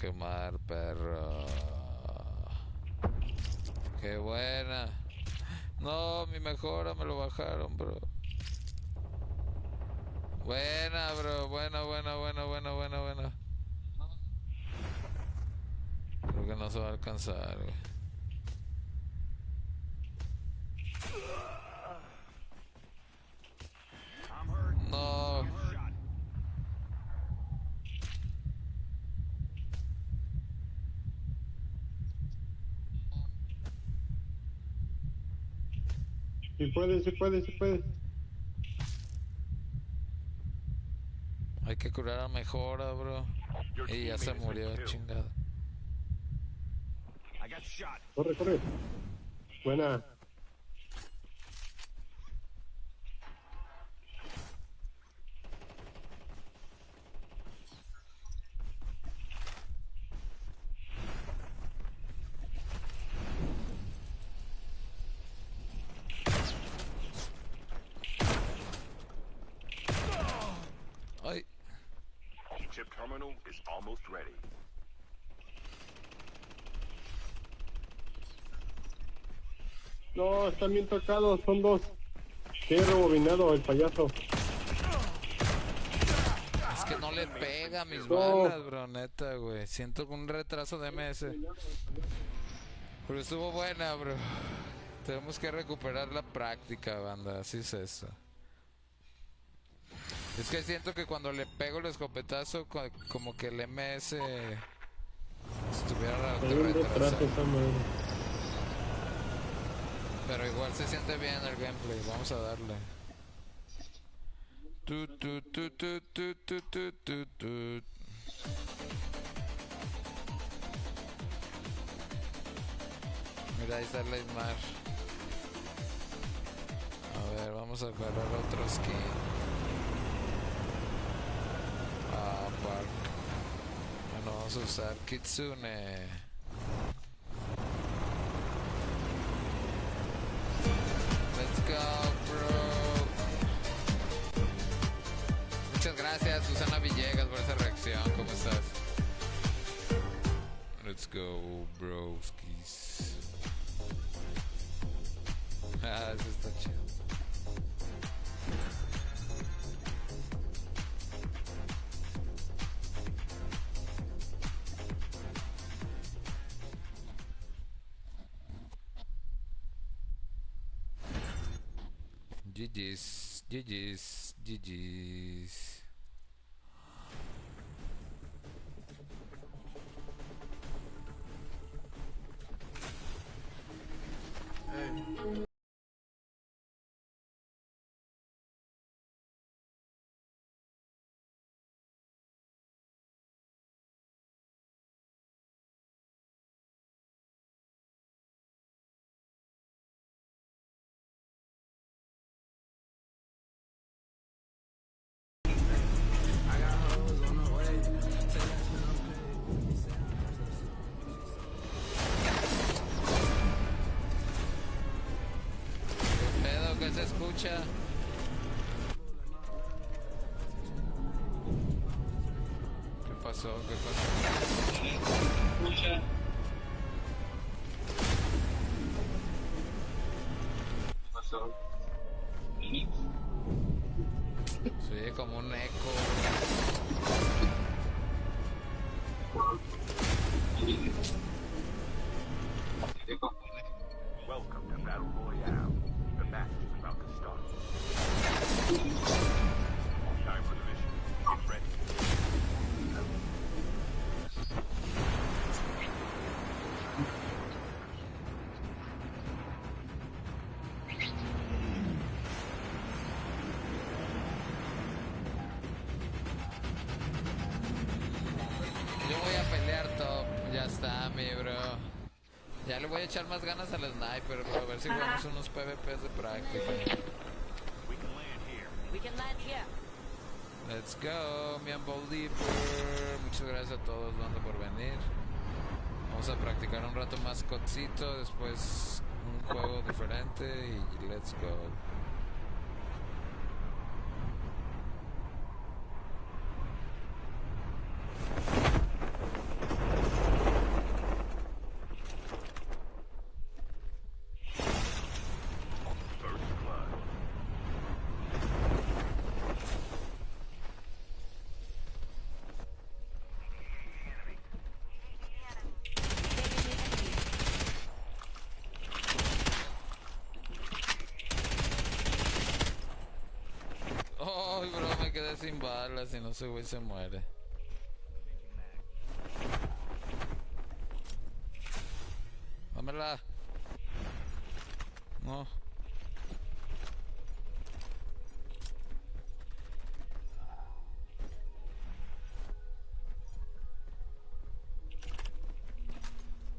quemar, perro. Qué buena. No, mi mejora me lo bajaron, bro. Buena, bro. Buena. Creo que no se va a alcanzar, güey. No. Si puede. Hay que curar a mejora, bro. Y ya se murió, chingada. Corre. Buena. Ay. Chip terminal is almost ready. No, están bien tocados, son dos. Qué rebobinado el payaso. Es que no le pega a mis balas, bro, neta, güey. Siento un retraso de MS. Pero estuvo buena, bro. Tenemos que recuperar la práctica, banda. Así es eso. Es que siento que cuando le pego el escopetazo, como que el MS estuviera retrasado. Pero igual se siente bien el gameplay. Vamos a darle. Mira, ahí está el Leitmar. A ver, vamos a agarrar otro skin. Ah, Park. Bueno, vamos a usar Kitsune. Let's go, bro. Muchas gracias, Susana Villegas, por esa reacción. ¿Cómo estás? Let's go, broskis. Ah, eso está chido. GG's. ¿Qué se escucha? ¿Qué pasó? Escucha. ¿Qué pasó? Se oye como un eco. Welcome to Battle Royale. The match is about to start. Time for the mission. Get ready. Yo voy a pelear top. Ya está, mi bro. Ya le voy a echar más ganas al sniper, bro. A ver si jugamos unos PvPs de práctica. We can land here. Let's go, mi Unbeliever. Muchas gracias a todos, banda, por venir. Vamos a practicar un rato más codcito, después un juego diferente y let's go. balas y no sé, güey, se muere. Dámela. No.